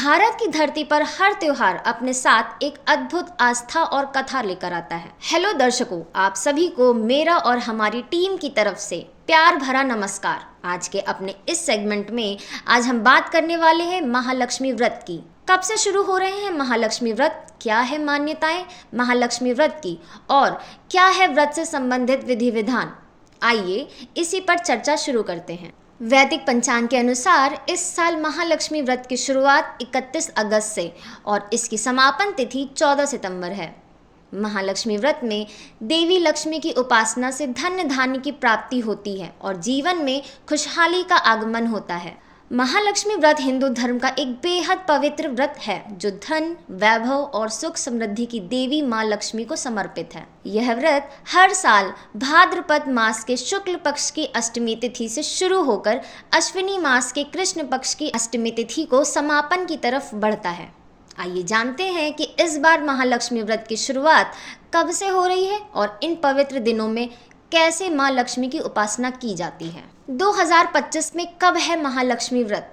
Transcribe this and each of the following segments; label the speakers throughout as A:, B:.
A: भारत की धरती पर हर त्योहार अपने साथ एक अद्भुत आस्था और कथा लेकर आता है। हेलो दर्शकों, आप सभी को मेरा और हमारी टीम की तरफ से प्यार भरा नमस्कार। आज के अपने इस सेगमेंट में आज हम बात करने वाले हैं महालक्ष्मी व्रत की। कब से शुरू हो रहे हैं महालक्ष्मी व्रत, क्या है मान्यताएं महालक्ष्मी व्रत की और क्या है व्रत से संबंधित विधि विधान। आइए इसी पर चर्चा शुरू करते हैं। वैदिक पंचांग के अनुसार इस साल महालक्ष्मी व्रत की शुरुआत 31 अगस्त से और इसकी समापन तिथि 14 सितंबर है। महालक्ष्मी व्रत में देवी लक्ष्मी की उपासना से धन धान्य की प्राप्ति होती है और जीवन में खुशहाली का आगमन होता है। महालक्ष्मी व्रत हिंदू धर्म का एक बेहद पवित्र व्रत है जो धन, वैभव और सुख समृद्धि की देवी माँ लक्ष्मी को समर्पित है। यह व्रत हर साल भाद्रपद मास के शुक्ल पक्ष की अष्टमी तिथि से शुरू होकर अश्विनी मास के कृष्ण पक्ष की अष्टमी तिथि को समापन की तरफ बढ़ता है। आइए जानते हैं कि इस बार महालक्ष्मी व्रत की शुरुआत कब से हो रही है और इन पवित्र दिनों में कैसे माँ लक्ष्मी की उपासना की जाती है। 2025 में कब है महालक्ष्मी व्रत?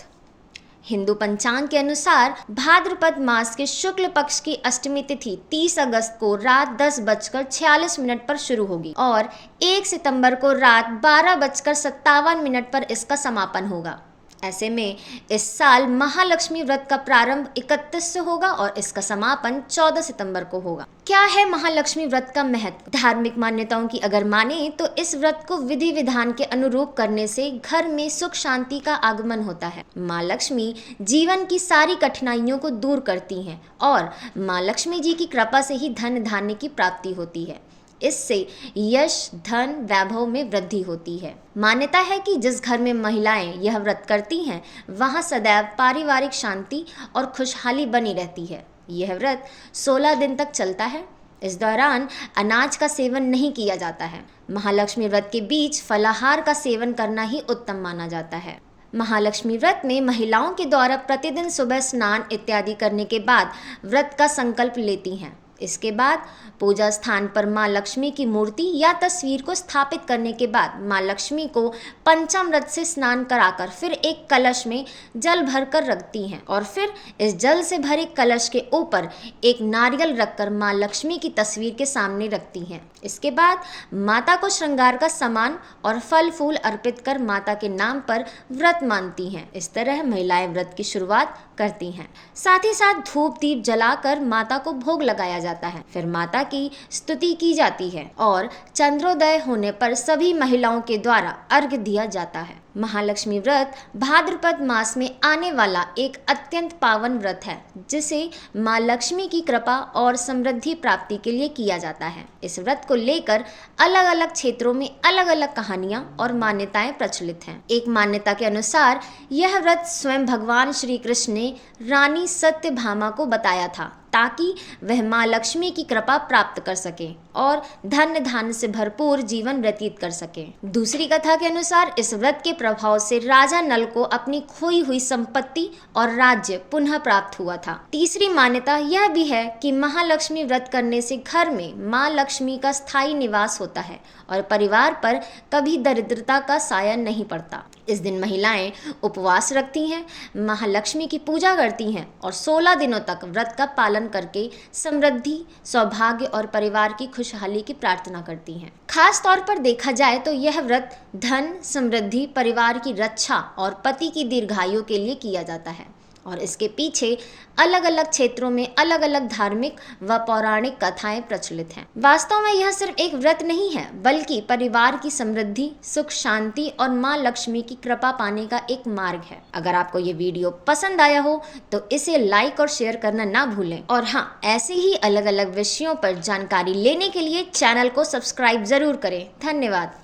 A: हिंदू पंचांग के अनुसार भाद्रपद मास के शुक्ल पक्ष की अष्टमी तिथि 30 अगस्त को रात 10:46 पर शुरू होगी और 1 सितंबर को रात 12:57 पर इसका समापन होगा। ऐसे में इस साल महालक्ष्मी व्रत का प्रारंभ 31 से होगा और इसका समापन 14 सितंबर को होगा। क्या है महालक्ष्मी व्रत का महत्व? धार्मिक मान्यताओं की अगर माने तो इस व्रत को विधि विधान के अनुरूप करने से घर में सुख शांति का आगमन होता है। माँ लक्ष्मी जीवन की सारी कठिनाइयों को दूर करती हैं और माँ लक्ष्मी जी की कृपा से ही धन धान्य की प्राप्ति होती है। इससे यश, धन, वैभव में वृद्धि होती है। मान्यता है कि जिस घर में महिलाएं यह व्रत करती हैं वहां सदैव पारिवारिक शांति और खुशहाली बनी रहती है। यह व्रत 16 दिन तक चलता है। इस दौरान अनाज का सेवन नहीं किया जाता है। महालक्ष्मी व्रत के बीच फलाहार का सेवन करना ही उत्तम माना जाता है। महालक्ष्मी व्रत में महिलाओं के द्वारा प्रतिदिन सुबह स्नान इत्यादि करने के बाद व्रत का संकल्प लेती हैं। इसके बाद पूजा स्थान पर माँ लक्ष्मी की मूर्ति या तस्वीर को स्थापित करने के बाद माँ लक्ष्मी को पंचामृत से स्नान कराकर फिर एक कलश में जल भरकर रखती हैं और फिर इस जल से भरे कलश के ऊपर एक नारियल रखकर माँ लक्ष्मी की तस्वीर के सामने रखती हैं। इसके बाद माता को श्रृंगार का सामान और फल फूल अर्पित कर माता के नाम पर व्रत मानती हैं। इस तरह महिलाएं व्रत की शुरुआत करती हैं। साथ ही साथ धूप दीप जलाकर माता को भोग लगाया जाता है। फिर माता की स्तुति की जाती है और चंद्रोदय होने पर सभी महिलाओं के द्वारा अर्घ्य दिया जाता है। महालक्ष्मी व्रत भाद्रपद मास में आने वाला एक अत्यंत पावन व्रत है जिसे माँ लक्ष्मी की कृपा और समृद्धि प्राप्ति के लिए किया जाता है। इस व्रत को लेकर अलग अलग क्षेत्रों में अलग अलग कहानियां और मान्यताएं प्रचलित हैं। एक मान्यता के अनुसार यह व्रत स्वयं भगवान श्री कृष्ण ने रानी सत्यभामा को बताया था ताकि वह माँ लक्ष्मी की कृपा प्राप्त कर सके और धन धान्य से भरपूर जीवन व्यतीत कर सके। दूसरी कथा के अनुसार इस व्रत के प्रभाव से राजा नल को अपनी खोई हुई संपत्ति और राज्य पुनः प्राप्त हुआ था। तीसरी मान्यता यह भी है कि महालक्ष्मी व्रत करने से घर में माँ लक्ष्मी का स्थायी निवास होता है और परिवार पर कभी दरिद्रता का साया नहीं पड़ता। इस दिन महिलाएं उपवास रखती हैं, महालक्ष्मी की पूजा करती हैं और 16 दिनों तक व्रत का पालन करके समृद्धि, सौभाग्य और परिवार की खुशहाली की प्रार्थना करती हैं। खास तौर पर देखा जाए तो यह व्रत धन, समृद्धि, परिवार की रक्षा और पति की दीर्घायु के लिए किया जाता है और इसके पीछे अलग अलग क्षेत्रों में अलग अलग धार्मिक व पौराणिक कथाएं प्रचलित हैं। वास्तव में यह सिर्फ एक व्रत नहीं है बल्कि परिवार की समृद्धि, सुख शांति और माँ लक्ष्मी की कृपा पाने का एक मार्ग है। अगर आपको ये वीडियो पसंद आया हो तो इसे लाइक और शेयर करना ना भूलें और हाँ, ऐसे ही अलग अलग विषयों पर जानकारी लेने के लिए चैनल को सब्सक्राइब जरूर करें। धन्यवाद।